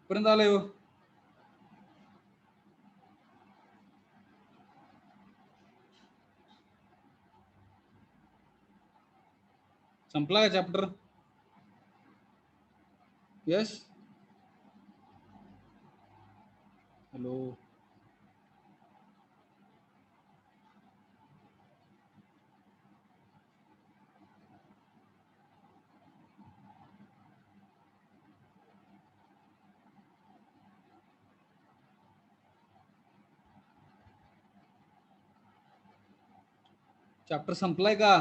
पर्यंत आलाय हो. संपला का चॅप्टर? यस. हॅलो. चॅप्टर संपलाय का?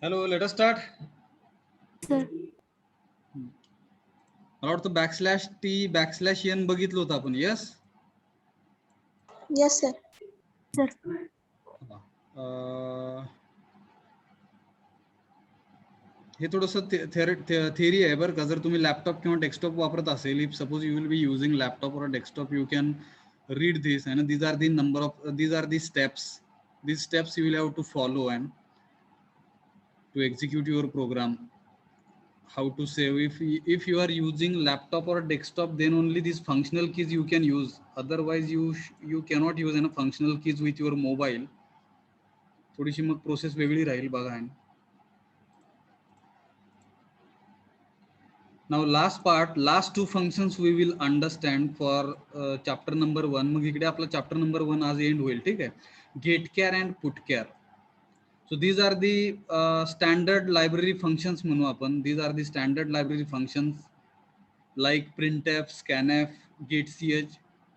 Hello. Let us start. Sir. मला वाटतं /t/n बघितलं होतं आपण. यस. Yes sir. सर. हे थोडंसं थिअरी आहे बरं का. जर तुम्ही लॅपटॉप किंवा डेस्कटॉप वापरत असेल, if suppose you will be using laptop और desktop, you can read this and these are the steps. These steps you will have to follow and to execute your program. How to save, if you are using laptop or desktop, then only these functional keys you can use. Otherwise you cannot use any functional keys with your mobile. थोडीशी मग process वेगळी राहील बघा. Now last two functions we will understand for chapter number 1. मग इकडे आपला chapter number 1 आज end होईल. ठीक आहे. getchar and putchar. So these are the standard library functions म्हणू आपण. These are the standard library functions like printf, scanf, getch.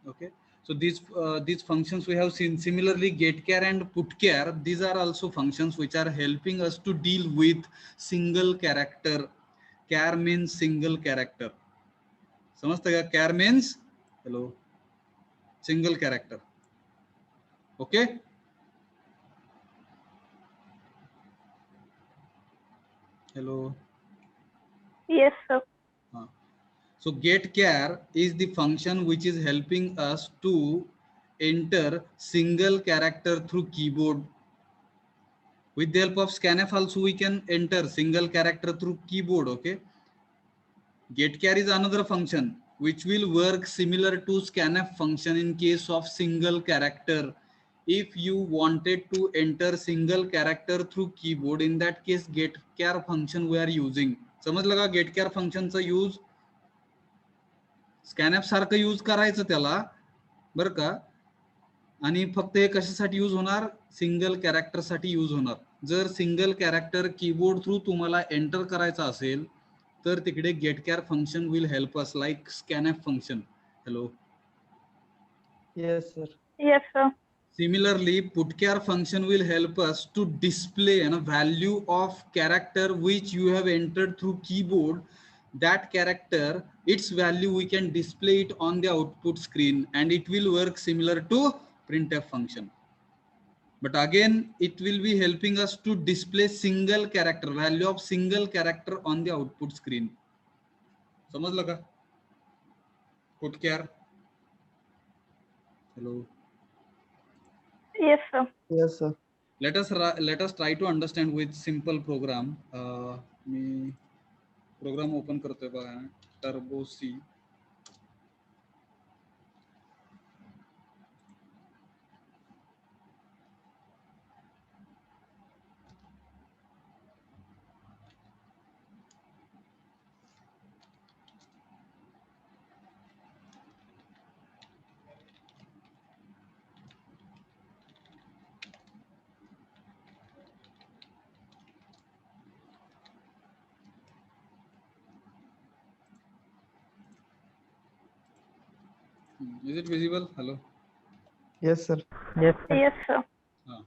Okay. So these functions we have seen. Similarly, getchar and putchar, these are also functions which are helping us to deal with single character. Char means single character. समजतं का? Char means hello single character. Okay. Hello. Yes sir. So getchar is the function which is helping us to enter single character through keyboard. With the help of scanf also we can enter single character through keyboard. Okay. Getchar is another function which will work similar to scanf function in case of single character. if you wanted to enter single character through keyboard, in that case getchar function we are using. समजलं का? getchar function चा use स्कॅनएप सारखं use करायचं त्याला बरं का, आणि फक्त हे कशासाठी यूज होणार? सिंगल कॅरेक्टर साठी यूज होणार. जर सिंगल कॅरेक्टर कीबोर्ड थ्रू तुम्हाला एंटर करायचा असेल तर तिकडे getchar function will help us like scanf function. Hello. Yes, sir. Yes, sir. Similarly, putchar function will help us to display a value of character which you have entered through keyboard. That character, its value we can display it on the output screen, and it will work similar to printf function. But again, it will be helping us to display single character, value of single character on the output screen. समजलं का? putchar. Hello. Yes, sir. Yes, sir. Let us try to understand with simple program. मी program open करतोय बघा, Turbo C. Is it visible? Hello. Yes, sir. Yes, sir. हाँ,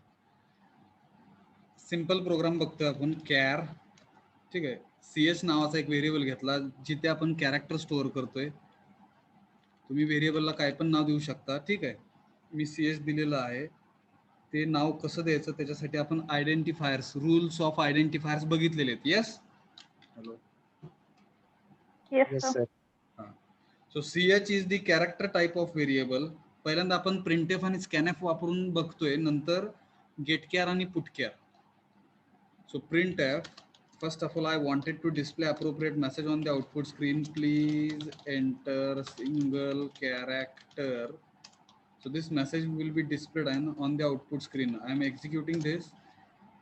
simple program बघतोय आपण care. ठीक आहे. cs नावाचा एक व्हेरिएबल घेतला जिथे आपण कॅरेक्टर स्टोअर करतोय. तुम्ही व्हेरिएबलला काय पण नाव देऊ शकता. ठीक आहे. मी cs दिलेलं आहे. ते नाव कसं द्यायचं त्याच्यासाठी आपण आयडेंटिफायर्स, रूल्स ऑफ आयडेंटिफायर्स बघितलेले आहेत. Yes. Hello. Yes, Yes, sir. sir. So ch is the character type of variable. पहिल्यांदा आपण printf आणि scanf वापरून बघतोय, नंतर getchar आणि putchar. So printf, first of all I wanted to display appropriate message on the output screen. Please enter single character. So this message will be displayed on the output screen. I am executing this,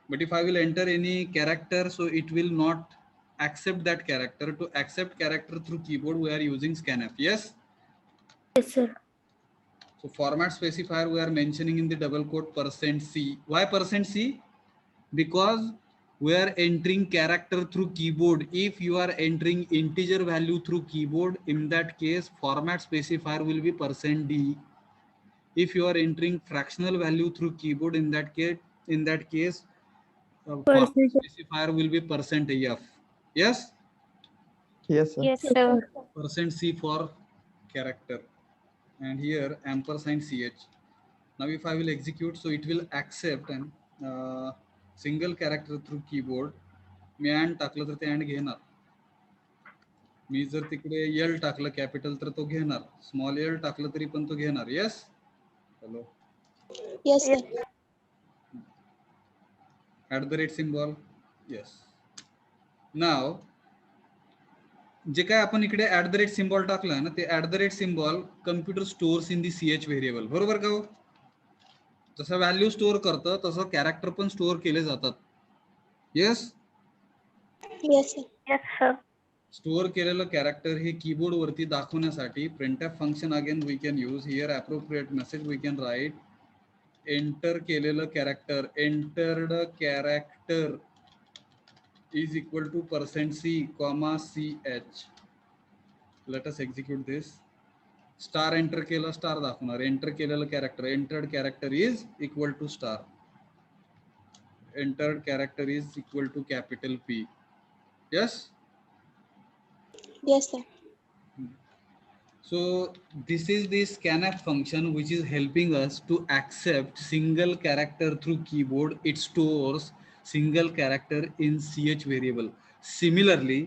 but if I will enter any character, so it will not accept that character. To accept character through keyboard we are using scanf. Yes. Yes, sir. So format specifier we are mentioning in the double quote %c. Why %c? Because we are entering character through keyboard. If you are entering integer value through keyboard, in that case format specifier will be %d. If you are entering fractional value through keyboard, in that case format specifier will be %f. Yes. Yes, sir. Yes, sir. %c for character, and here ampersand ch. Now if I will execute, so it will accept an single character through keyboard. Me and टाकलं तर ते and घेणार. मी जर तिकडे l टाकलं capital तर तो घेणार, स्मॉल l टाकलं तरी पण तो घेणार. Yes. Hello. Yes, sir. @ symbol. Yes. Now जे काय आपण इकडे @ सिम्बॉल टाकलं ना, ते @ symbol computer stores in the ch variable. बरोबर का हो? जसं व्हॅल्यू स्टोअर करतं तसं कॅरेक्टर पण स्टोअर केले जातात. Yes. Yes, sir. Yes, sir. Store केलेलं कॅरेक्टर हे कीबोर्ड वरती दाखवण्यासाठी printf function again we can use. Here appropriate message we can write. Enter केलेलं character, entered character is equal to %c, ch. Let us execute this. Star enter केलं star दाखवणार. Enter केलेलं character, entered character is equal to star. Entered character is equal to capital P. Yes. Yes, sir. So this is the scanf function which is helping us to accept single character through keyboard. It stores single character in ch variable. Similarly,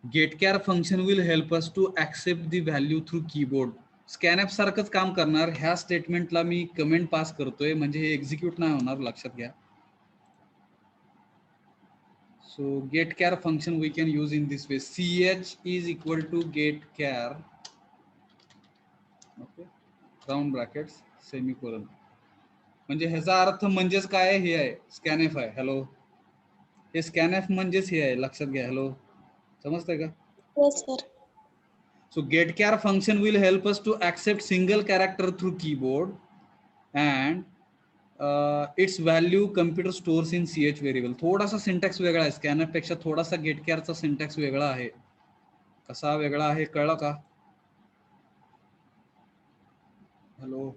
getchar function will help us to accept the value through keyboard. scanf सारखंच काम करणार. ह्या स्टेटमेंटला मी comment pass करतोय म्हणजे हे execute नाही होणार, लक्षात घ्या. So getchar function we can use in this way. ch is equal to getchar, okay, round brackets, semicolon. म्हणजे ह्याचा अर्थ म्हणजेच काय आहे, हे आहे स्कॅनएफ आहे. हॅलो, हे स्कॅनएफ म्हणजेच हे आहे, लक्षात घ्या. हॅलो, समजतंय का? Yes, sir. So getChar function will help us to accept single character through keyboard and its value computer stores in ch variable. थोडासा सिंटॅक्स वेगळा आहे, स्कॅनएफ पेक्षा थोडासा गेटकेअरचा सिंटॅक्स वेगळा आहे. कसा वेगळा आहे कळलं का? Hello,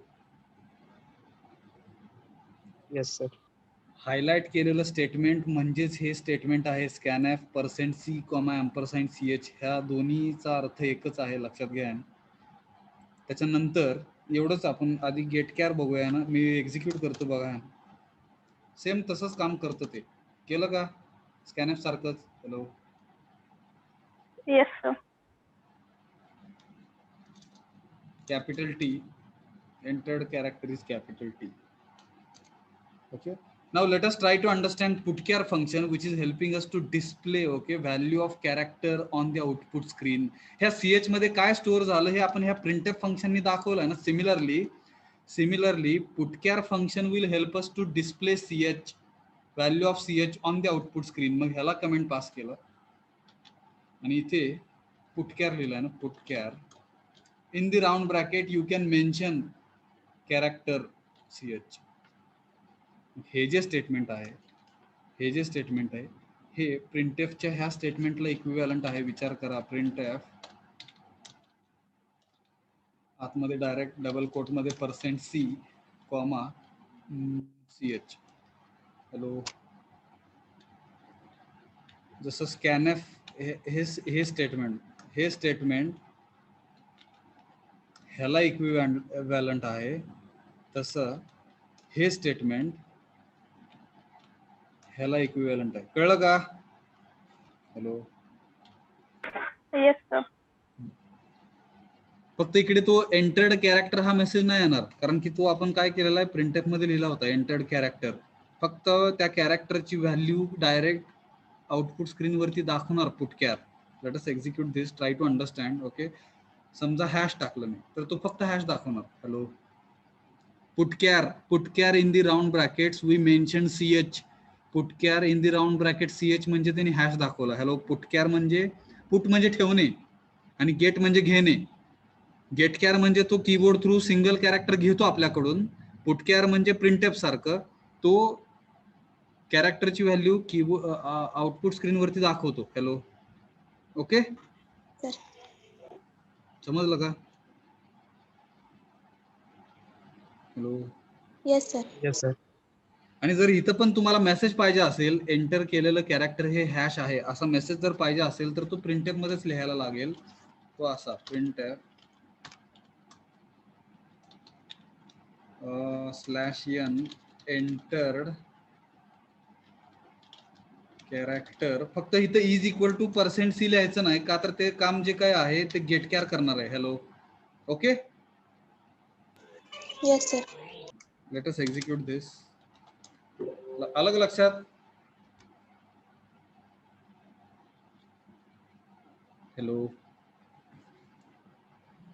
Yes, sir. हायलाइट केलेलं स्टेटमेंट म्हणजेच हे स्टेटमेंट आहे स्कॅनएफ %c, $ch ह्या दोन्हीचा अर्थ एकच आहे, लक्षात घ्या. त्याच्यानंतर एवढंच आपण आधी गेटकेअर बघूया ना, मी एक्झिक्यूट करतो बघा. सेम तसंच काम करतं ते. केलं का स्कॅनएफ सारखंच? Hello, Yes, sir. capital T, entered character is capital T. Okay, now let us try to understand putchar function which is helping us to display, okay, value of character on the output screen. ह्या ch मध्ये काय store झालं हे आपण ह्या printf फंक्शननी दाखवलं ना. Similarly putchar function will help us to display ch, value of ch on the output screen. मग ह्याला कमेंट पास केलं आणि इथे putchar लिहिलंय ना, putchar in the round bracket you can mention character ch. हे जे स्टेटमेंट आहे हे प्रिंटएफच्या ह्या स्टेटमेंटला इक्विव्हॅलंट आहे. विचार करा, प्रिंटएफ आतमध्ये डायरेक्ट डबल कोट मध्ये %c, ch. हॅलो, जसं स्कॅनएफ हे स्टेटमेंट ह्याला इक्विव्हॅलंट आहे, तसं हे स्टेटमेंट ह्याला इक्विव्हॅलंट आहे. कळलं का? Hello, Yes, sir. फक्त इकडे तो एंटर्ड कॅरेक्टर हा मेसेज नाही येणार, कारण की तो आपण काय केलेला आहे, प्रिंटएफ मध्ये लिहिला होता एंटर्ड कॅरेक्टर. फक्त त्या कॅरेक्टरची व्हॅल्यू डायरेक्ट आउटपुट स्क्रीन वरती दाखवणार putchar. Let us execute this, try to understand. Okay, समजा हॅश टाकलं मी तर तो फक्त हॅश दाखवणार. Hello, putchar in the round brackets we mention ch. Putchar in the round bracket ch म्हणजे त्यांनी हॅश दाखवला. हॅलो, पुटकॅर म्हणजे पुट म्हणजे ठेवणे आणि गेट म्हणजे घेणे. गेटकॅर म्हणजे तो कीबोर्ड थ्रू सिंगल कॅरेक्टर घेतो आपल्याकडून. पुटकॅर म्हणजे प्रिंटएफ सारखं तो कॅरेक्टरची व्हॅल्यू कीबोर्ड आउटपुट स्क्रीन वरती दाखवतो. Hello, okay, Sir. समजलं का? Hello, Yes, sir. Yes, sir. आणि जर इथं पण तुम्हाला मेसेज पाहिजे असेल, एंटर केलेलं कॅरेक्टर हे हॅश आहे असा मेसेज जर पाहिजे असेल तर तो प्रिंटएफ मध्येच लिहायला लागेल. तो असा प्रिंटएफ /n एंटर्ड कॅरेक्टर. फक्त इथं इज इक्वल टू %c लिहायचं नाही का, तर ते काम जे काय आहे ते गेटकॅर करणार आहे. Hello, okay, Yes, sir. Let us execute this. अलग लक्षात? Hello,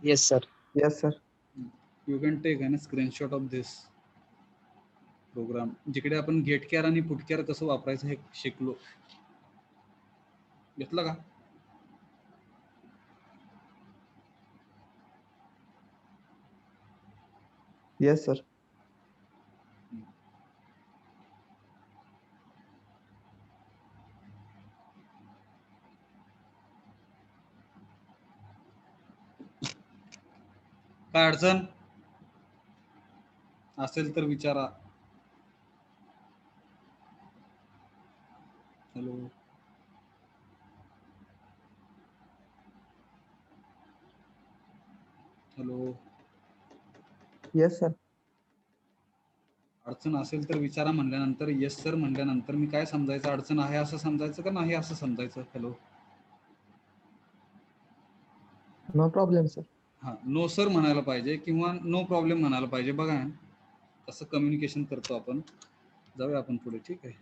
Yes, sir. Yes, sir. You can take an screenshot of this program, जिकडे आपण गेटकॅर आणि पुटकॅर कसं वापरायचं हे शिकलो. घेतलं का? Yes, sir. काय अडचण असेल तर विचारा. Hello, hello, Yes, sir. अडचण असेल तर विचारा म्हणल्यानंतर येस सर म्हणल्यानंतर मी काय समजायचं, अडचण आहे असं समजायचं का नाही असं समजायचं? Hello, No problem, sir. हा, नो सर म्हणायला पाहिजे किंवा नो प्रॉब्लेम म्हणायला पाहिजे. बघा कसं कम्युनिकेशन करतो आपण. जाऊया आपण पुढे, ठीक आहे.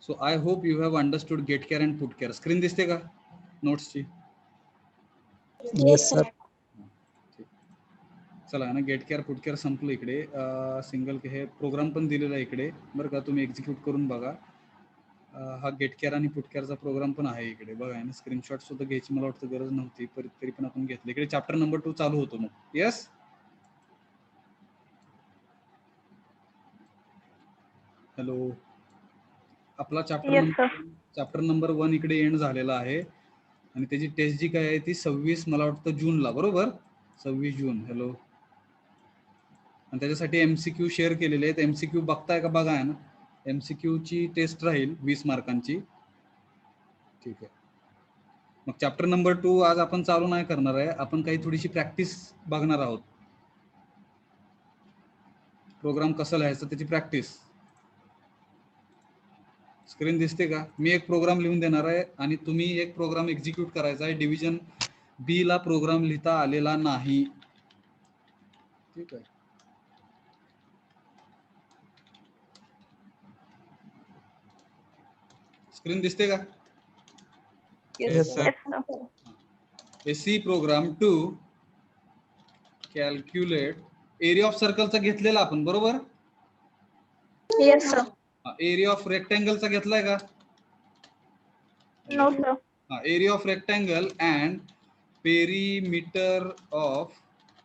So I hope you have understood गेटकॅर अँड पुटकॅर. स्क्रीन दिसते का नोट्सची? Yes, sir. ठीक. चला ना, गेट केअर पुट केअर संपलं इकडे. सिंगल हे प्रोग्राम पण दिलेला आहे इकडे बरं का, तुम्ही एक्झिक्यूट करून बघा. हा गेट केअर आणि पुट केअरचा प्रोग्राम पण आहे इकडे बघा. आणि स्क्रीनशॉट सुद्धा घ्यायची मला वाटतं गरज नव्हती, तरी पण आपण घेतलं. इकडे चॅप्टर नंबर 2 चालू होतो मग. Yes, hello. आपला चॅप्टर नंबर 1 इकडे एंड झालेला आहे. आणि त्याची टेस्ट जी काय आहे ती 26 मला वाटतं जूनला, बरोबर 26 जून. हॅलो. आणि त्याच्यासाठी MCQ शेअर केलेले आहेत. MCQ बघताय का बघा ना. MCQ ची टेस्ट राहील 20 मार्कांची. ठीक आहे. मग चॅप्टर नंबर 2 आज आपण चालू नाही करणार आहे, आपण काही थोडीशी प्रॅक्टिस बघणार आहोत. प्रोग्राम कसं लिहायचं त्याची प्रॅक्टिस. स्क्रीन दिसते का? मी एक प्रोग्राम लिहून देणार आहे आणि तुम्ही एक प्रोग्राम एक्झिक्यूट करायचा आहे. डिव्हिजन बी ला प्रोग्राम लिहिता आलेला नाही. ठीक आहे. स्क्रीन दिसते का? Yes, sir. A C program to calculate area of सर्कलचा घेतलेला आपण, बरोबर? Yes, sir. एरिया ऑफ रेक्टँगलचा घेतलाय का? No, sir. Area of rectangle and perimeter of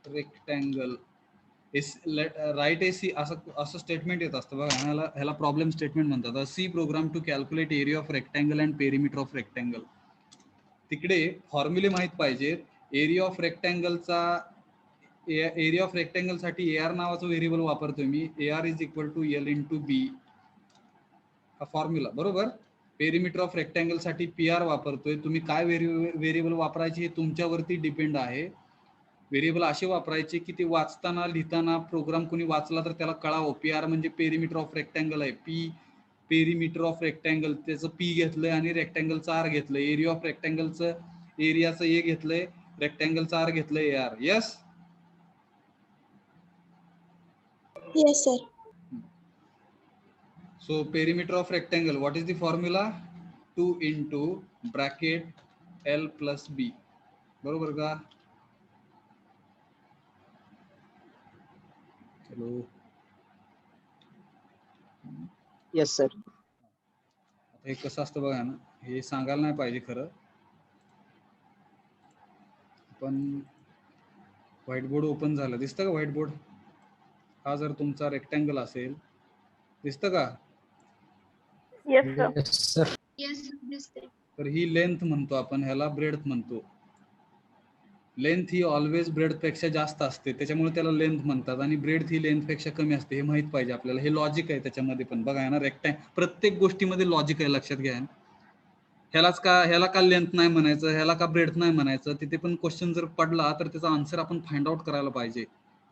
rectangle. Right AC असं स्टेटमेंट येत असतं बघा. ह्याला प्रॉब्लेम स्टेटमेंट म्हणतात. C program to calculate area of rectangle and perimeter of rectangle. तिकडे फॉर्म्युले माहित पाहिजेत. एरिया ऑफ रेक्टँगलचा एरिया ऑफ रेक्टँगल साठी AR नावाचं व्हेरिएबल वापरतोय मी. AR is equal to L into B हा फॉर्म्युला, बरोबर. पेरीमीटर ऑफ रेक्टँगल साठी PR वापरतोय. तुम्ही काय व्हेरिएबल वापरायचे हे तुमच्यावरती डिपेंड आहे. व्हेरिएबल असे वापरायचे की ते वाचताना लिहिताना प्रोग्राम कोणी वाचला तर त्याला कळावं. PR म्हणजे पेरीमीटर ऑफ रेक्टँगल आहे. पेरीमीटर ऑफ रेक्टँगल त्याचं P घेतलंय आणि रेक्टँगलचं R घेतलंय. एरिया ऑफ रेक्टँगलचं एरियाचं A घेतलंय, रेक्टँगलचं R घेतलंय AR. Yes. Yes, sir. So perimeter of rectangle, what is the formula? 2 into bracket L plus B. बरोबर का? हॅलो. Yes, sir. हे कसं असतं बघा ना, हे सांगायला नाही पाहिजे खरं, पण व्हाईट बोर्ड ओपन झालं. दिसतं का व्हाईट बोर्ड? हा जर तुमचा रेक्टँगल असेल, दिसतं का? Yes, sir. Yes, sir. तर ही लेंथ म्हणतो आपण, ह्याला ब्रेडथ म्हणतो. लेंथ ही ऑलवेज ब्रेड पेक्षा जास्त असते, त्याच्यामुळे त्याला लेंथ म्हणतात. आणि ब्रेड ही लेंथ पेक्षा कमी असते, हे माहित पाहिजे आपल्याला. हे लॉजिक आहे त्याच्यामध्ये पण बघा ना. प्रत्येक गोष्टीमध्ये लॉजिक आहे, लक्षात घ्या. ह्याला का लेंथ नाही म्हणायचं, ह्याला का ब्रेड नाही म्हणायचं, तिथे पण क्वेश्चन जर पडला तर त्याचा आन्सर आपण फाइंड आउट करायला पाहिजे.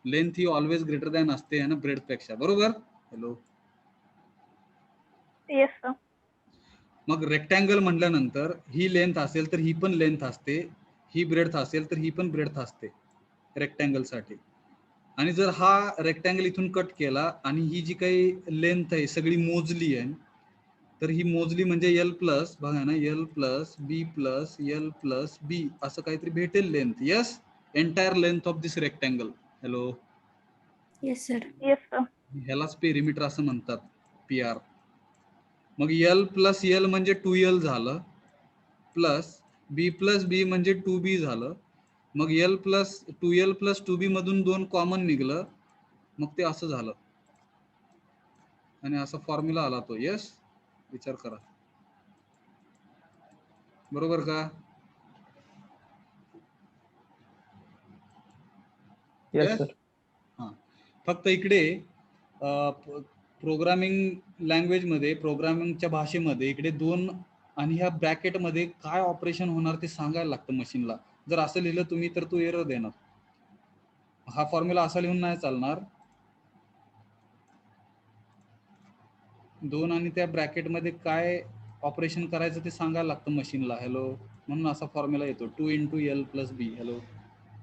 लेंथ ही ऑलवेज ग्रेटर दॅन असते ना ब्रेड पेक्षा, बरोबर. हॅलो. Yes, sir. मग रेक्टँगल म्हटल्यानंतर ही लेंथ असेल तर ही पण लेंथ असते, ही ब्रेडथ असेल तर ही पण ब्रेडथ असते रेक्टँगल साठी. आणि जर हा रेक्टँगल इथून कट केला आणि ही जी काही लेंथ आहे सगळी मोजली आहे, तर ही मोजली म्हणजे L प्लस, बघा ना, L plus B plus L plus B असं काहीतरी भेटेल length. Yes. Entire length of this rectangle. Hello. Yes, sir. Yes, sir. ह्यालाच पेरिमीटर असं म्हणतात, PR. मग L प्लस L म्हणजे 2L झालं, प्लस B प्लस B म्हणजे 2B झालं. मग L plus 2L plus 2B मधून 2 कॉमन निघलं, मग ते असं झालं आणि असा फॉर्म्युला आला तो. यस. विचार करा, बरोबर का? Yes, sir. हां. फक्त इकडे प्रोग्रामिंग लँग्वेज मध्ये, प्रोग्रामिंगच्या भाषेमध्ये इकडे 2 आणि ह्या ब्रॅकेटमध्ये काय ऑपरेशन होणार ते सांगायला लागतं मशीनला. जर असं लिहिलं तुम्ही तर तो एरर देणार. हा फॉर्म्युला असा लिहून नाही चालणार. 2 आणि त्या ब्रॅकेटमध्ये काय ऑपरेशन करायचं ते सांगायला लागतं मशीनला. हॅलो. म्हणून असा फॉर्म्युला येतो 2 into L plus B. Hello.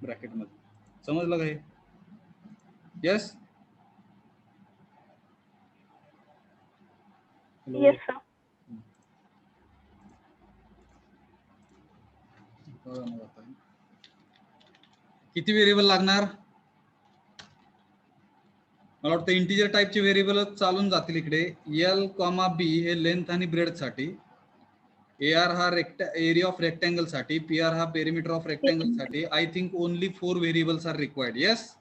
ब्रॅकेटमध्ये. समजलं का हे? यस. Yes, sir. किती व्हेरिएबल लागणार? मला वाटतं इंटिजर टाईपचे व्हेरिएबल चालून जातील इकडे. एल कॉमा बी हे लेंथ आणि ब्रेड साठी, AR हा एरिया ऑफ रेक्टँगल साठी, PR हा पेरिमीटर ऑफ रेक्टँगल साठी. I think only 4 variables are required. Yes,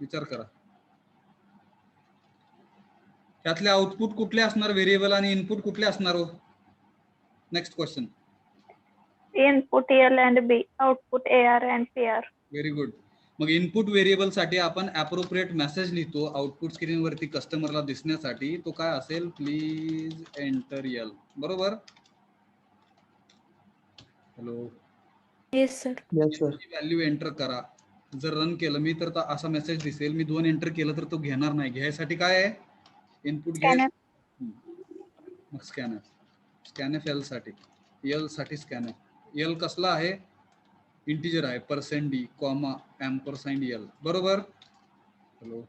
विचार करा. त्यातले आउटपुट कुठले असणार व्हेरिएबल आणि इनपुट कुठले असणार हो? Next question. Input L and B, output AR and PR. Very good. मग इनपुट व्हेरिएबल साठी आपण अप्रोप्रिएट मेसेज लिहितो आउटपुट स्क्रीन वरती कस्टमरला दिसण्यासाठी. तो काय असेल? Please enter L. बरोबर? Hello, Yes, sir. Yes, sir. Value enter करा. जर रन केलं मी तर असा मेसेज दिसेल. मी 2 एंटर केलं तर तो घेणार नाही. घ्यायसाठी काय आहे? इनपुट घ्या. Scanf. मग स्कॅनएफ एल साठी, एल साठी स्कॅनएफ. एल कसला आहे? इंटिजर आहे. %d, comma, ampersand L. बरोबर? हॅलो,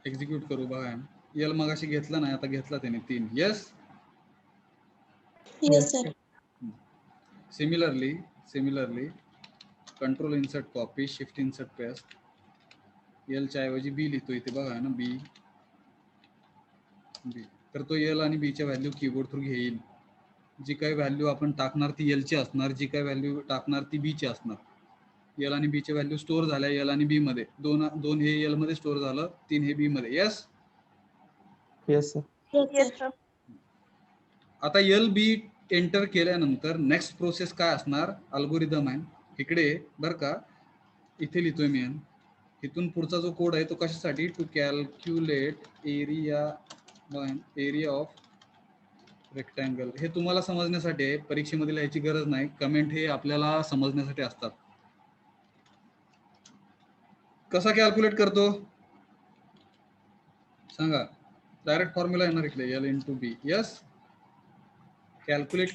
एक्झिक्यूट करू बघा. एल मगाशी घेतला नाही, आता घेतला त्याने 3. Yes. Yes, sir. Similarly control insert copy, shift insert paste. L च्या ऐवजी बी लिहितो इथे बघा ना, बी. तर तो एल आणि बी च्या व्हॅल्यू कीबोर्ड थ्रू घेईल. जी काही व्हॅल्यू आपण टाकणार ती एल ची असणार, जी काही व्हॅल्यू टाकणार ती बी ची असणार. एल आणि बी च्या व्हॅल्यू स्टोअर झाल्या एल आणि बी मध्ये. दोन हे एल मध्ये स्टोअर झालं, 3 हे बी मध्ये. Yes. Yes, sir. Yes, sir. आता एल बी एंटर केल्यानंतर नेक्स्ट प्रोसेस काय असणार? अल्गोरिदम आहे इकडे बरं का, इथे लिहितोय मी. इथून पुढचा जो कोड आहे तो कशासाठी? To calculate area of rectangle. हे तुम्हाला समजण्यासाठी आहे, परीक्षेमध्ये लिहायची गरज नाही. कमेंट हे आपल्याला समजण्यासाठी असतात. कसा कॅल्क्युलेट करतो सांगा? डायरेक्ट फॉर्म्युला येणार इकडे, एल इंटू बी. यस. कॅल्क्युलेट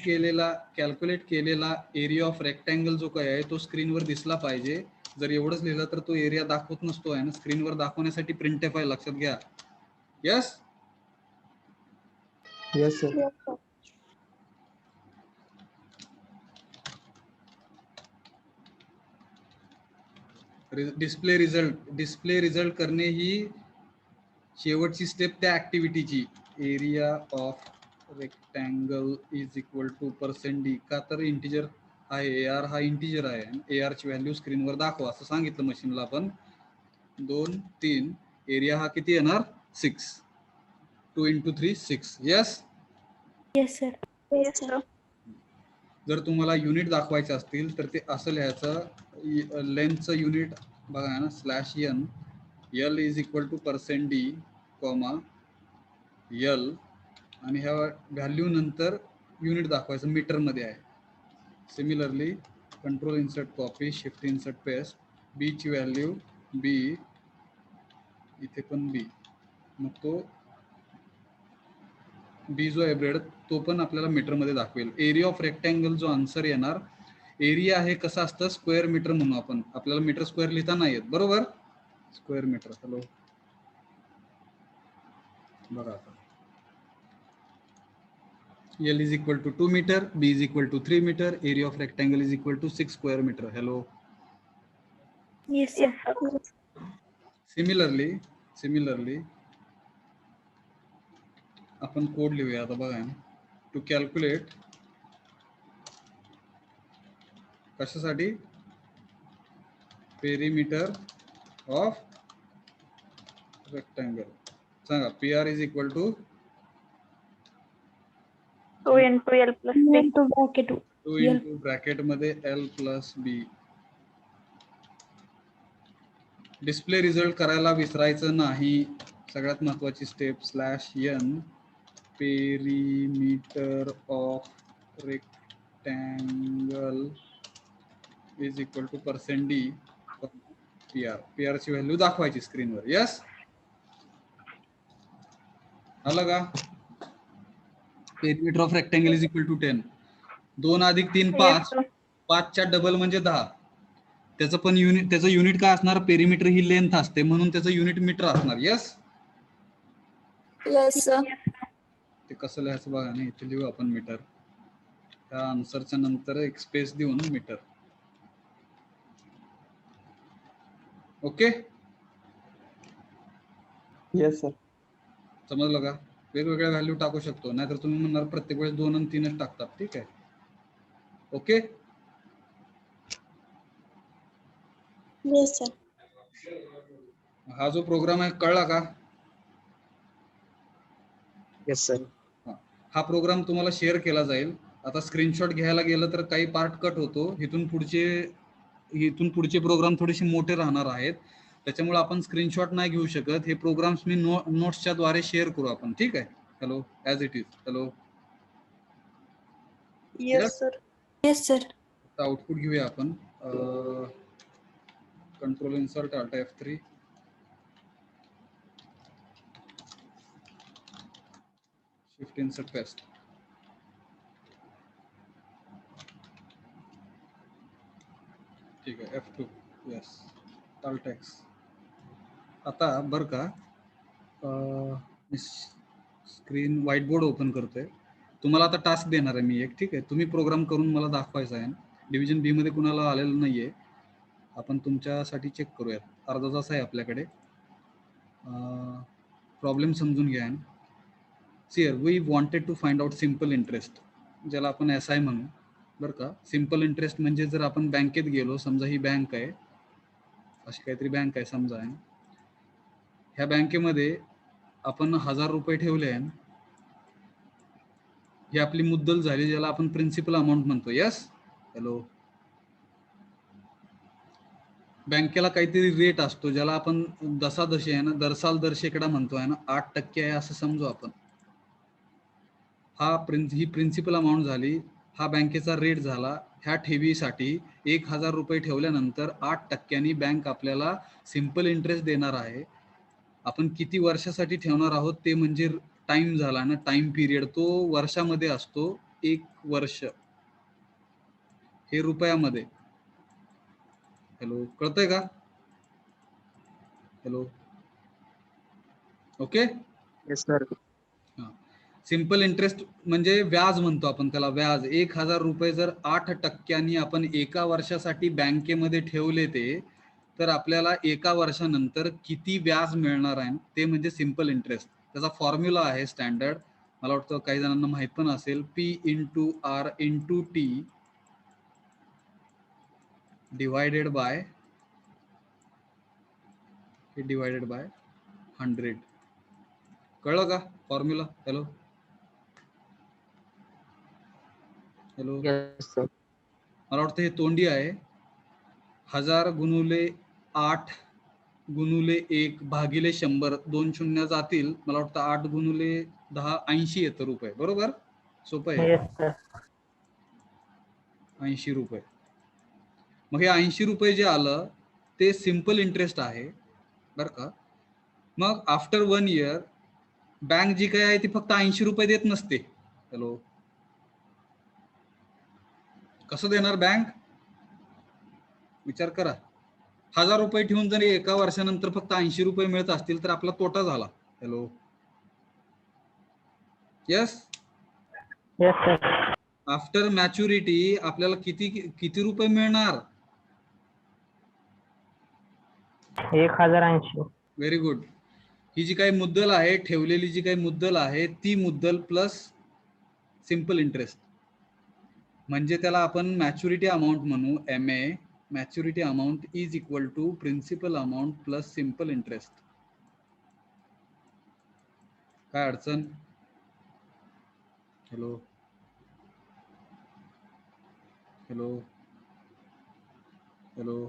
केलेला एरिया ऑफ रेक्टँगल जो काय आहे तो स्क्रीनवर दिसला पाहिजे. जर एवढंच लिहिलं तर तो एरिया दाखवत नसतो आहे ना. स्क्रीनवर दाखवण्यासाठी प्रिंटफ आहे, लक्षात घ्या. Yes. Yes, sir. Yes, sir. Display result करणे ही शेवटची स्टेप त्या ऍक्टिव्हिटीची. Area of rectangle is equal to %d. का तर इंटिजर आहे, AR हा इंटिजर आहे. AR ची व्हॅल्यू स्क्रीनवर दाखवा असं सांगितलं मशीनला आपण. 2, 3. एरिया हा किती येणार? 6. 2 × 3 6. Yes. Yes, sir. Yes, sir. जर तुम्हाला युनिट दाखवायचे असतील तर ते असं लिहायचं. लेंथचं युनिट बघा ना, /n. L is equal to %d, comma L, आणि ह्या व्हॅल्यू नंतर युनिट दाखवायचं मीटर मध्ये आहे. Similarly control insert copy, shift insert paste. B ची व्हॅल्यू बी, इथे पण बी. मग तो बी जो आहे ब्रेड तो पण आपल्याला मीटर मध्ये दाखवेल. एरिया ऑफ रेक्टँगल जो आन्सर येणार, एरिया हे कसं असतं? स्क्वेअर मीटर म्हणू आपण. आपल्याला मीटर स्क्वेअर लिहिता नाही येत. बरोबर? Square metre. हॅलो, बघा आता. L is equal to 2 meter, B is equal to 3 meter, area of rectangle is equal to 6 square meter. Hello. Yes, sir. Similarly, आपण कोड लिहूया आता बघा. टू कॅल्क्युलेट कशासाठी? Perimeter of rectangle. सांगा. PR is equal to 2 into L plus B. Into bracket 2 into bracket मध्ये L plus B. Display result करायला विसरायचं नाही. सगळ्यात महत्वाची step. /n perimeter of rectangle is equal to %d, PR ची value दाखवायची स्क्रीनवर. यस. आलं का? Perimeter of rectangle is equal to 10. 2 + 3 5. Yes, sir. 5 च्या डबल म्हणजे 10. त्याचं पण युनिट, त्याचं युनिट काय असणार? पेरिमीटर ही लेंथ असते म्हणून त्याचं युनिट मीटर असणार. यस. Yes, sir. ते कसं लिहायचं बघा ना. इथे लिहू आपण मीटर. त्या आन्सरच्या नंतर एक स्पेस देऊन मीटर. Okay, yes sir. समजलं का? वेगवेगळ्या व्हॅल्यू टाकू शकतो, नाहीतर तुम्ही म्हणणार प्रत्येक वेळेस 2 आणि 3च टाकतात. ठीक आहे, ओके. Yes sir. हा जो प्रोग्राम आहे कळला का? Yes sir. हा प्रोग्राम तुम्हाला शेअर केला जाईल. आता स्क्रीनशॉट घ्यायला गेलं तर काही पार्ट कट होतो. इथून पुढचे प्रोग्राम थोडेसे मोठे राहणार आहेत, त्याच्यामुळे आपण स्क्रीनशॉट नाही घेऊ शकत. हे प्रोग्राम्स मी नोट्सच्या द्वारे शेअर करू आपण. ठीक आहे, hello, as it is. Hello, yes sir. Yes sir. Output घेऊया आपण. Control insert alt F3, shift insert paste. ठीक आहे, F2, येस, अल्ट X. आता बरं का, स्क्रीन व्हाईट बोर्ड ओपन करतोय. तुम्हाला आता टास्क देणार आहे मी एक. ठीक आहे, तुम्ही प्रोग्राम करून मला दाखवायचा आहे. डिव्हिजन बी मध्ये कुणाला आलेलं नाहीये, आपण तुमच्यासाठी चेक करूयात. अर्धा तास आहे आपल्याकडे. प्रॉब्लेम समजून घ्या. सियर we wanted to find out simple interest, ज्याला आपण SI म्हणू. बरं का, सिम्पल इंटरेस्ट म्हणजे जर आपण बँकेत गेलो, समजा ही बँक आहे, अशी काहीतरी बँक आहे समजा आहे. ह्या बँकेमध्ये आपण 1000 रुपये ठेवले आहे. ही आपली मुद्दल झाली, ज्याला आपण प्रिन्सिपल अमाऊंट म्हणतो. Yes, hello. बँकेला काहीतरी रेट असतो, ज्याला आपण दसादशी आहे ना, दरसाल दर शेकडा म्हणतो आहे ना, 8% आहे असं समजू आपण. ही प्रिन्सिपल अमाऊंट झाली, हा बँकेचा रेट झाला. ह्या ठेवीसाठी 1000 रुपये ठेवल्यानंतर 8%नी बँक आपल्याला सिम्पल इंटरेस्ट देणार आहे. आपण किती वर्षासाठी ठेवणार आहोत ते म्हणजे टाइम झाला ना, टाइम पिरियड तो वर्षामध्ये असतो. 1 वर्ष हे रुपयामध्ये. हॅलो, कळतंय का? Hello, okay. Yes sir. Simple interest म्हणजे व्याज म्हणतो आपण त्याला, व्याज. 1000 रुपये जर 8%नी आपण एका वर्षासाठी बँकेमध्ये ठेवले तर आपल्याला एका वर्षानंतर किती व्याज मिळणार आहे ते म्हणजे सिम्पल इंटरेस्ट. त्याचा फॉर्म्युला आहे स्टँडर्ड, मला वाटतं काही जणांना माहित पण असेल. P/R/T divided by 100. कळलं का formula? Hello, hello. Yes sir. मला वाटतं हे तोंडी आहे. 1000 गुणुले 8 गुणुले 1 भागिले 100, 2 शून्य जातील. मला वाटतं 8 गुणुले 10 80 येतं रुपये. बरोबर, सोपं आहे. Yes sir. 80 रुपये. मग हे 80 रुपये जे आलं ते सिम्पल इंटरेस्ट आहे, बरं का. मग आफ्टर 1 इयर बँक जी काही आहे ती फक्त 80 रुपये देत नसते. हॅलो, कसं देणार बँक? विचार करा. 1000 रुपये ठेवून जर एका वर्षानंतर फक्त 80 रुपये मिळत असतील तर आपला तोटा झाला. Hello, yes. Yes sir. After maturity आपल्याला किती रुपये मिळणार? 1080. Very good. ही जी काही मुद्दल आहे, ठेवलेली जी काही मुद्दल आहे, ती मुद्दल प्लस सिम्पल इंटरेस्ट, म्हणजे त्याला आपण मॅच्युरिटी अमाऊंट म्हणू. MA, maturity amount is equal to principal amount plus simple interest. काय अडचण? Hello, hello, hello,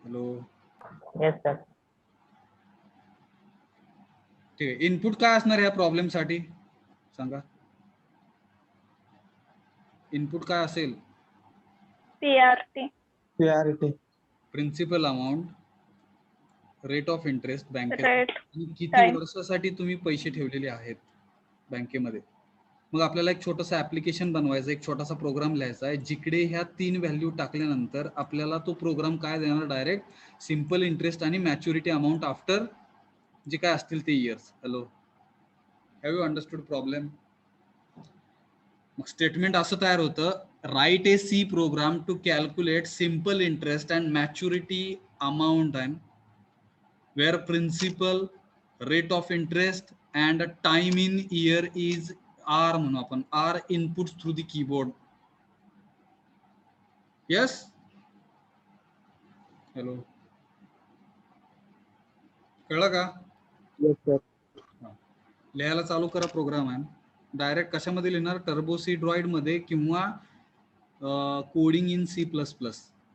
hello. Yes sir. ठीक आहे. इनपुट काय असणार या प्रॉब्लेम साठी सांगा? इनपुट काय असेल? PRT. PRT. Principal amount, rate of interest बँकेत, Rate. आणि किती Time. वर्षासाठी तुम्ही पैसे ठेवलेले आहेत बँकेमध्ये. मग आपल्याला एक छोटंसं ऍप्लिकेशन बनवायचं, एक छोटासा प्रोग्राम लिहायचा आहे, जिकडे ह्या 3 व्हॅल्यू टाकल्यानंतर आपल्याला तो प्रोग्राम काय देणार? डायरेक्ट सिम्पल इंटरेस्ट आणि मॅच्युरिटी अमाऊंट आफ्टर जे काय असतील ते years. Hello, have you understood problem? मग स्टेटमेंट असं तयार होतं. write a C program to calculate simple interest and maturity amount and where principal, rate of interest and time in year is R म्हणू आपण R inputs through the keyboard. Yes? Hello. कळलं का? Yes, sir. लिहायला चालू करा programme आहे. Direct कशामध्ये लिहिणार? टर्बो सी ड्रॉइड मध्ये किंवा coding in C++.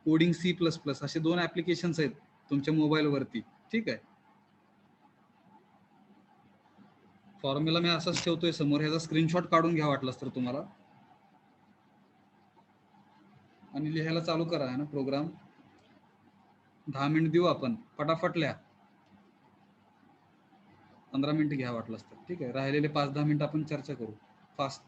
Coding C++ असे 2 ऍप्लिकेशन्स आहेत तुमच्या मोबाईल वरती. ठीक आहे. फॉर्म्युला मी असाच ठेवतोय समोर, ह्याचा स्क्रीनशॉट काढून घ्या वाटलास तर तुम्हाला आणि लिहायला चालू करा आहे ना प्रोग्राम. 10 मिनिट देऊ आपण, फटाफट लिहा. 15 मिनिट घ्या वाटलास तर. ठीक आहे. राहिलेले 5-10 मिनिट आपण चर्चा करू फास्ट.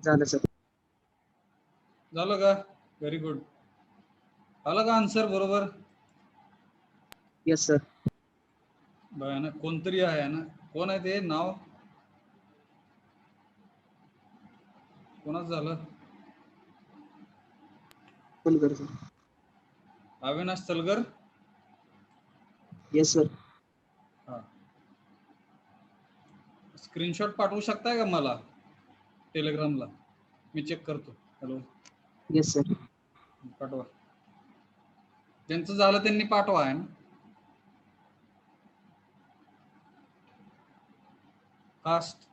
झालं सर. झालं का? Very good. आलं का आन्सर बरोबर? Yes sir. बघा ना, कोणतरी आहे ना, कोण आहे ते नाव? कोणाच झालं? Salgar sir. Avinash Salgar. Yes sir. हा, स्क्रीनशॉट पाठवू शकताय का मला टेलिग्रामला? मी चेक करतो. Hello, yes sir. पाठवा. ज्यांचं झालं त्यांनी पाठवा आहे ना. कास्ट.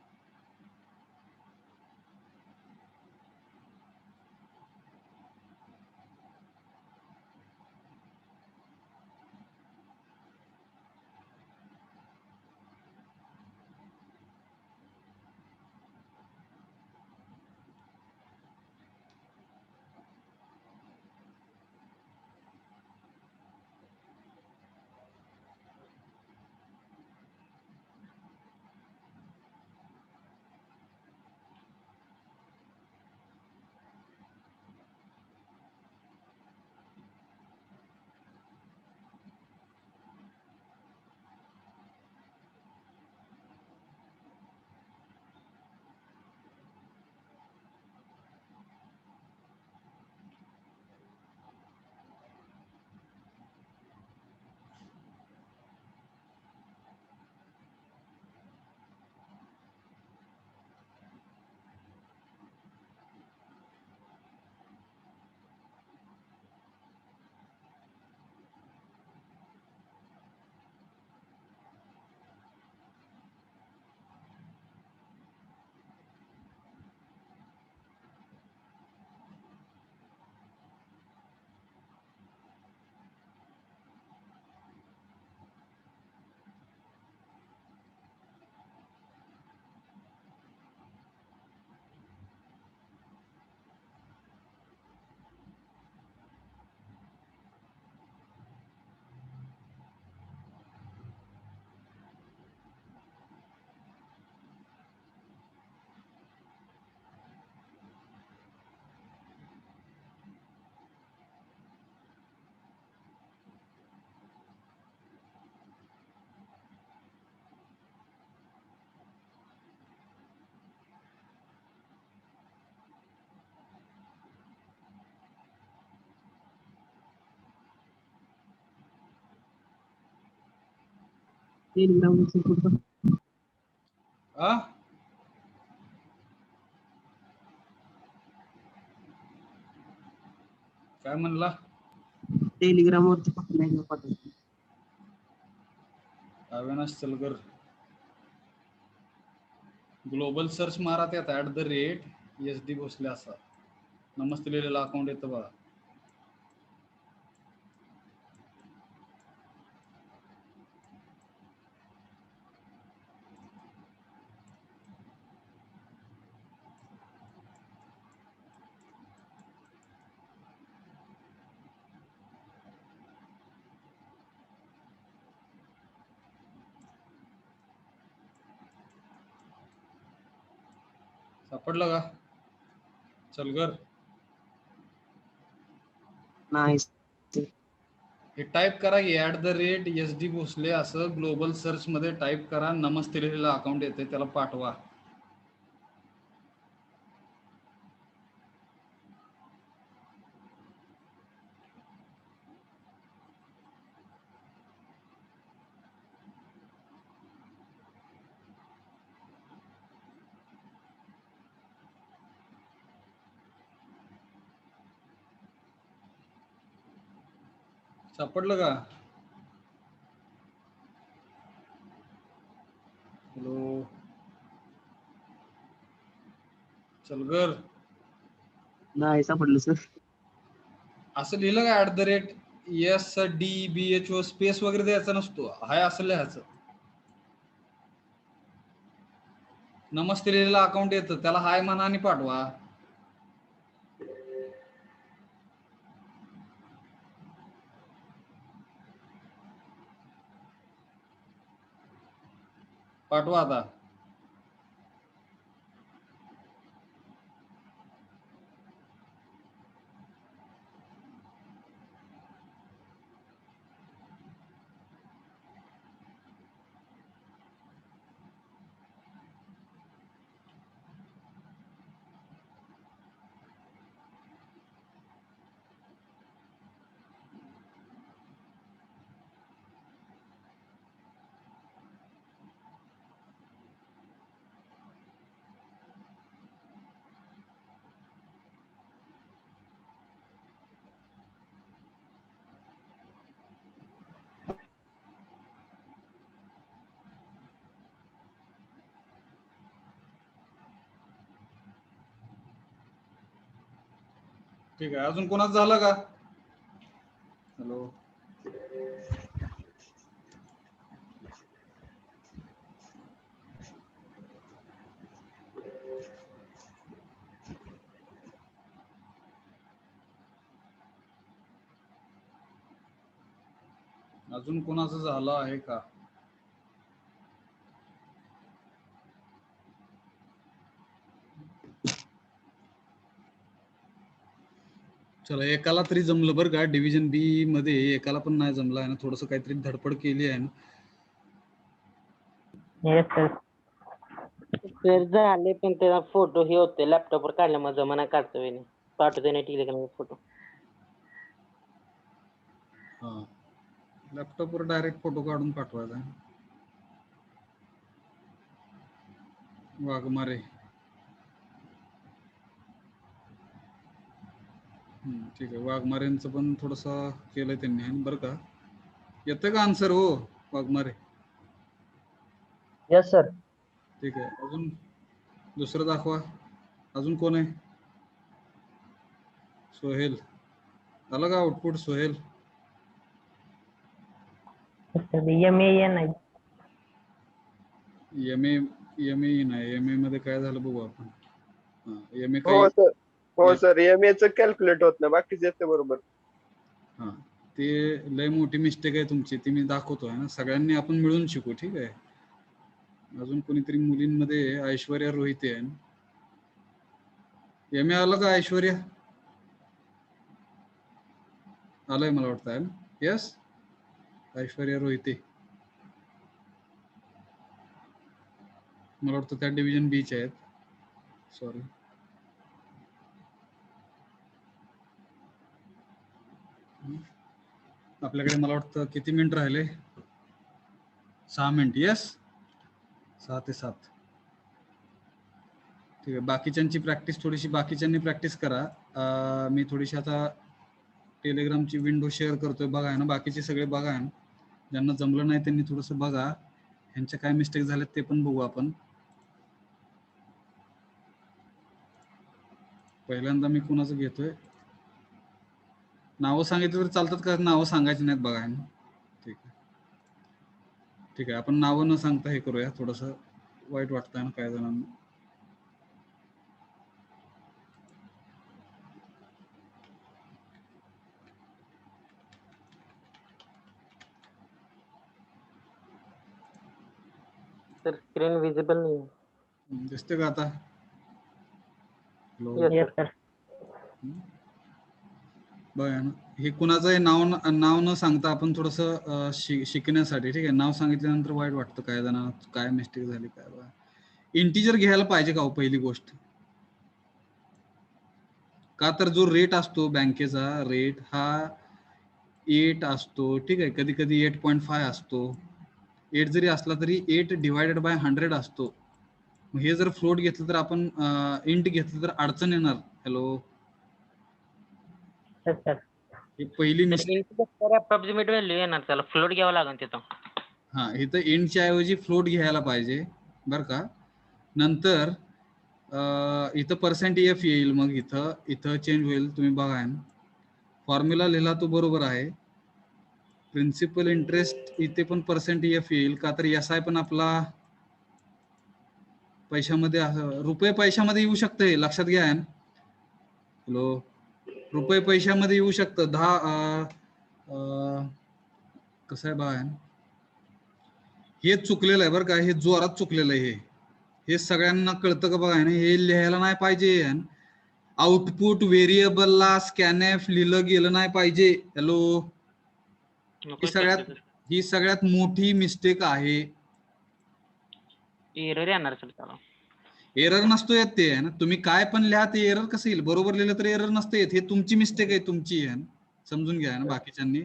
आ, काय म्हणला? टेलिग्राम वरती पाठवतो. अविनाश सलगर. ग्लोबल सर्च मारा, त्यात @SD भोसले असा नमस्ते लिहिलेला अकाउंट येतं बघा. सापडलं का सलगर? नाही. हे टाईप करा की @SD भोसले असं ग्लोबल सर्च मध्ये टाईप करा. नमस्ते लिहिलेलं अकाउंट येते, त्याला पाठवा. सापडलं का? हॅलो सलगर, नाही सापडलं सर. असं लिहिलं का @SDBHO स्पेस वगैरे द्यायचा नसतो, हाय असं लिहायचं. नमस्ते लिहिलेलं अकाउंट येतं, त्याला हाय म्हणा आणि पाठवा. पाठवा आता. ठीक आहे, अजून कोणाचं झालं का? हॅलो, अजून कोणाचं झालं आहे का? चला, एकाला तरी जमलं बरं का. डिव्हिजन बी मध्ये एकाला पण नाही जमलं आहे ना, थोडस काहीतरी धडपड केली आहे ना. Yes, sir. सर झाले पण त्याचा फोटो हे होते लॅपटॉपवर काढल्यामुळे जमा नाही काढता येईल. पाठवते नाही टेलिग्राम फोटो. हा, लॅपटॉपवर डायरेक्ट फोटो काढून पाठवायचा आहे. वाघमारे. ठीक आहे, वाघमारेंचं पण थोडस केलंय त्यांनी आहे बरं का. येतं का आन्सर हो वाघमारे? Yes, sir. ठीक आहे, अजून दुसरं दाखवा. अजून कोण आहे? सोहेल आलं का output? Sohail MAN. M A नाही, एम ए मध्ये काय झालं बघू आपण. एम ए हो काही सर, हो सर, एम च कॅल्क्युलेट होत नाही, बाकीच येते बरोबर. हा, ते लय मोठी मिस्टेक आहे तुमची, ती मी दाखवतो आहे ना. सगळ्यांनी आपण मिळून शिकू, ठीक आहे. अजून कोणीतरी मुलींमध्ये ऐश्वर्या रोहिते आहे. एम ए आलं का ऐश्वर्या? आलंय मला वाटतं आहे ना. यस, ऐश्वर्या रोहिते. मला वाटतं त्या डिव्हिजन बी चे आहेत. सॉरी. आपल्याकडे मला वाटतं किती मिनिट राहिले? 6 मिनिट. यस, 6 ते 7. ठीक आहे, बाकीच्यांची प्रॅक्टिस थोडीशी बाकीच्यांनी प्रॅक्टिस करा. मी थोडीशी आता टेलिग्रामची विंडो शेअर करतोय, बघा आहे ना. बाकीचे सगळे बघा आहे ना. ज्यांना जमलं नाही त्यांनी थोडंसं बघा. ह्यांच्या काय मिस्टेक झाल्यात ते पण बघू आपण. पहिल्यांदा मी कुणाचं घेतोय? नावं सांगितलं तर चालतात का? नावं सांगायची नाहीत बघा आहे ना. ठीक आहे, ठीक आहे, आपण नावं न सांगता हे करूया. थोडंसं वाईट वाटतंय ना काय जणांना. तर स्क्रीन विजिबल नाही. दिसते का आता? Yes, sir. बघा ना, हे कुणाचं आहे? नाव न सांगता आपण थोडस शिकण्यासाठी, ठीक आहे. नाव सांगितल्यानंतर वाईट वाटतं काय जणांना, काय मिस्टेक झाली काय. बघा, इंटिजर घ्यायला पाहिजे का हो पहिली गोष्ट? का तर जो रेट असतो बँकेचा, रेट हा 8 असतो, ठीक आहे. कधी कधी 8.5 असतो. 8 जरी असला तरी 8 डिवायडेड बाय 100 असतो. हे जर फ्लोट घेतलं तर आपण इंट घेतलं तर अडचण येणार. Hello, Yes, sir. ही पहिली मिस्टेक. अप्रॉक्सिमेट व्हॅल्यू येणार, त्याला फ्लोट घ्यावं लागेल तिथं. हा, इथं इंटच्या ऐवजी फ्लोट घ्यायला पाहिजे बरं का. नंतर इथं %f येईल, मग इथं चेंज होईल. तुम्ही बघा, फॉर्म्युला लिहिला तो बरोबर आहे. प्रिन्सिपल इंटरेस्ट इथे पण %f येईल, का तर SI पण आपला पैशामध्ये रुपये पैशामध्ये येऊ शकतं, हे लक्षात घ्या. हॅलो, रुपये पैशामध्ये येऊ शकतं. 10 कसं आहे बघा, हे चुकलेलं आहे बरं का. हे जोरात चुकलेलं आहे. हे सगळ्यांना कळतं का बघा ना. हे लिहायला नाही पाहिजे. आउटपुट व्हेरिएबलला स्कॅनएफ लिहिलं गेलं नाही पाहिजे. हॅलो, ही सगळ्यात मोठी मिस्टेक आहे. एरर येणार सर त्याला. एरर नसतो येत ते आहे ना. तुम्ही काय पण लिहा, ते एरर कसं येईल? बरोबर लिहिलं तर एरर नसतं येत. हे तुमची मिस्टेक आहे, तुमची आहे, समजून घ्या ना. बाकीच्यांनी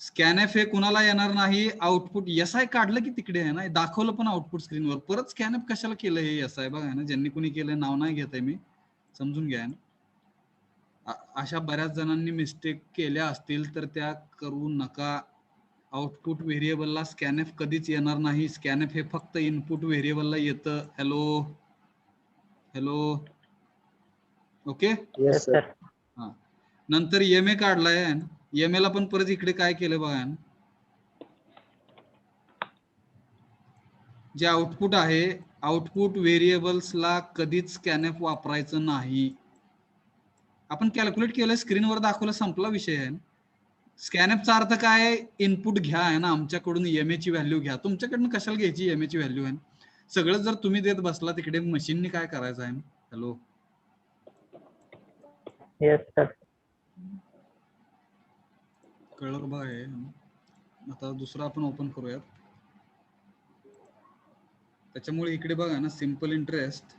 स्कॅनएफ हे कुणाला येणार नाही. आउटपुट SI काढलं की तिकडे आहे ना, दाखवलं पण आउटपुट स्क्रीनवर. परत स्कॅनएफ कशाला केलं हे SI? बघा ना, ज्यांनी कुणी केलंय नाव नाही घेत आहे मी, समजून घ्या ना. अशा बऱ्याच जणांनी मिस्टेक केल्या असतील तर त्या करू नका. आउटपुट व्हेरिएबलला स्कॅनएफ कधीच येणार नाही. स्कॅनएफ हे फक्त इनपुट व्हेरिएबलला येतं. Hello, okay. Yes, sir. हा, नंतर एम ए काढलाय, एम ए ला पण परत इकडे काय केलं बघा, जे आउटपुट आहे, आउटपुट व्हेरिएबल्सला कधीच स्कॅनएफ वापरायचं नाही. आपण कॅल्क्युलेट केलं, स्क्रीनवर दाखवलं, संपला विषय आहे. स्कॅनएफचा अर्थ काय, इनपुट घ्या आहे ना, आमच्याकडून एम ए ची व्हॅल्यू घ्या. तुमच्याकडून कशाला घ्यायची एम ए ची व्हॅल्यू आहे? सगळं जर तुम्ही देत बसला तिकडे, मशीननी काय करायचं आहे? Hello, yes sir. कळलं का बघा हे? आता दुसरं आपण ओपन करूयात. त्याच्यामुळे इकडे बघा ना, सिम्पल इंटरेस्ट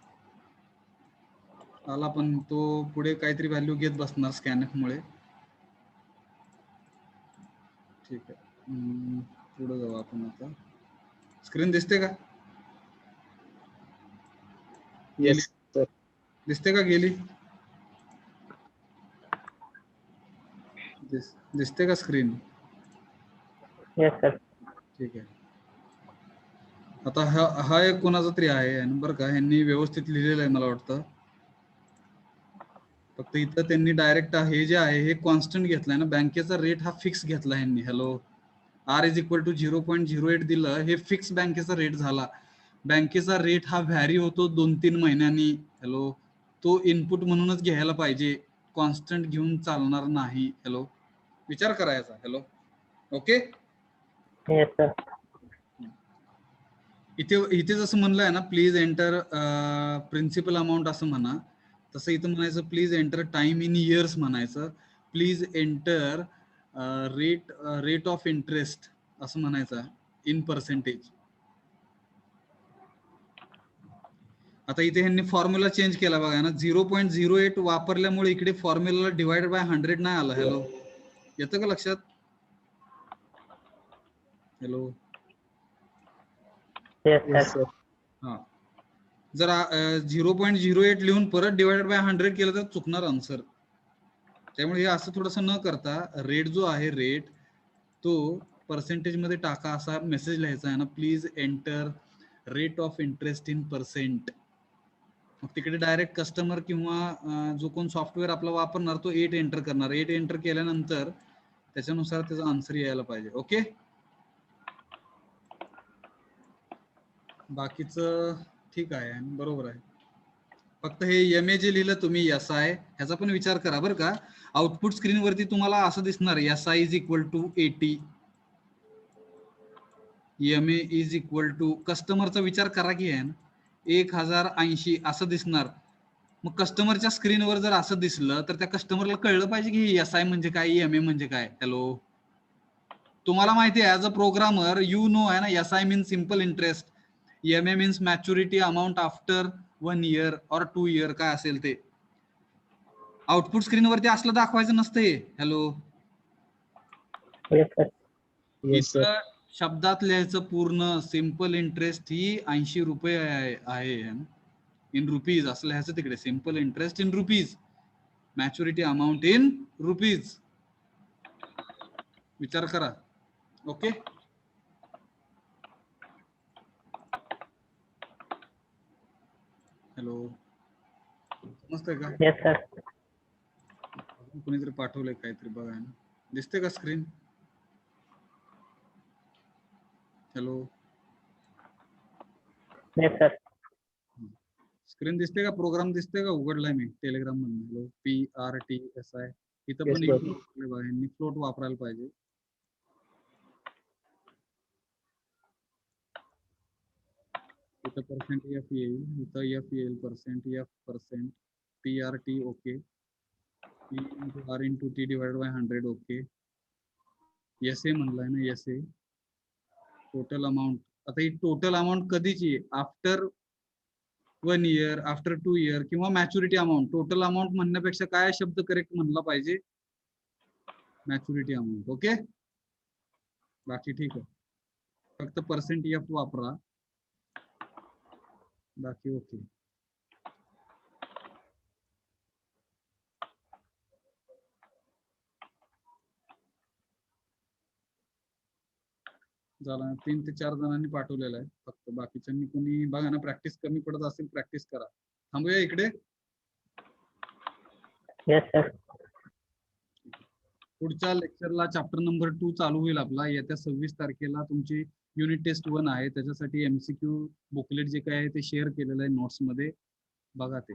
आला, पण तो पुढे काहीतरी व्हॅल्यू घेत बसणार स्कॅनएफ मुळे. ठीक आहे, पुढे जाऊ आपण. आता स्क्रीन दिसते का? Yes sir. दिसते का? गेली? दिसते का स्क्रीन? Yes sir. ठीक आहे. आता हा एक कोणाचा तरी आहे बरं का, ह्यांनी व्यवस्थित लिहिलेलं आहे मला वाटतं. फक्त इथं त्यांनी डायरेक्ट हे जे आहे हे कॉन्स्टंट घेतलाय ना, बँकेचा रेट हा फिक्स घेतला ह्यांनी. Hello, R is equal to 0.08 दिलं, हे फिक्स बँकेचा रेट झाला. बँकेचा रेट हा व्हॅरी होतो 2-3 महिन्यांनी. हॅलो, तो इनपुट म्हणूनच घ्यायला पाहिजे, कॉन्स्टंट घेऊन चालणार नाही. हॅलो, विचार करायचा. Hello, okay. Yes sir. इथे जसं म्हणलंय ना, प्लीज एंटर प्रिन्सिपल अमाऊंट असं म्हणा, तसं इथं म्हणायचं please enter time in years म्हणायचं, please enter rate of interest असं म्हणायचं इन पर्सेंटेज. आता इथे ह्यांनी फॉर्म्युला चेंज केला बघा ना, 0.08 वापरल्यामुळे इकडे फॉर्म्युला डिवाइडेड बाय 100 नाही आलं. हॅलो, येतं का लक्षात? Hello, yes yes sir. Sir. हा, जर 0.08 लिहून परत डिवाइडेड बाय 100 केलं तर चुकणार आन्सर. त्यामुळे हे असं थोडंसं न करता, रेट जो आहे रेट तो पर्सेंटेज मध्ये टाका, असा मेसेज लिहायचा आहे ना, please enter rate of interest in percent. मग तिकडे डायरेक्ट कस्टमर किंवा जो कोण सॉफ्टवेअर आपला वापरणार तो 8 एंटर करणार. 8 एंटर केल्यानंतर त्याच्यानुसार त्याचा आन्सर यायला पाहिजे. ओके, बाकीचं ठीक आहे, बरोबर आहे. फक्त हे एम ए जे लिहिलं तुम्ही एस आय, ह्याचा पण विचार करा बरं का. आउटपुट स्क्रीनवरती तुम्हाला असं दिसणार, S I is equal to 80, M A is equal to, कस्टमरचा विचार करा की आहे ना, 1080 असं दिसणार. मग कस्टमरच्या स्क्रीनवर जर असं दिसलं तर त्या कस्टमरला कळलं पाहिजे की एस आय म्हणजे काय, एम ए म्हणजे काय. हॅलो, तुम्हाला माहिती आहे as a programmer you know आहे ना, S I means simple interest, M A means maturity amount after 1 year और 2 year काय असेल ते. आउटपुट स्क्रीनवरती असलं दाखवायचं नसतं हे. Hello, yes sir. Yes sir. इथं शब्दात लिहायचं पूर्ण, सिम्पल इंटरेस्ट ही 80 रुपये आहे इन रुपीज असं लिहायचं तिकडे, simple interest in rupees, maturity amount in rupees. विचार करा. ओके, हॅलो, समजतंय का? Yes sir. कोणीतरी पाठवलंय काहीतरी बघा ना, दिसते का screen? Hello, yes sir. Screen दिसते का? प्रोग्राम दिसते का? उघडलाय मी टेलिग्राम मधून. हॅलो, PRTSI, इथं Yes, पण sir. यांनी फ्लोट वापरायला पाहिजे. इथं पर्सेंट एफ येईल, इथं एफ येईल, percent PRT okay, P into R into T divided by 100 okay. SA म्हणलाय ना, SA टोटल अमाऊंट. आता ही टोटल अमाऊंट कधीची? आफ्टर 1 year, आफ्टर 2 year किंवा मॅच्युरिटी अमाऊंट. टोटल अमाऊंट म्हणण्यापेक्षा काय शब्द करेक्ट म्हणला पाहिजे? Maturity amount. ओके, बाकी ठीक आहे, फक्त पर्सेंट एफ वापरा, बाकी ओके. झाला, 3 ते 4 जणांनी पाठवलेलं आहे. फक्त बाकीच्यांनी कोणी बघा ना, प्रॅक्टिस कमी पडत असेल प्रॅक्टिस करा. थांबूया इकडे. Yes sir. पुढच्या लेक्चरला चॅप्टर नंबर 2 चालू होईल आपला. येत्या 26 तारखेला तुमची युनिट टेस्ट 1 आहे. त्याच्यासाठी MCQ बुकलेट जे काय आहे ते शेअर केलेलं आहे नोट्स मध्ये, बघा ते.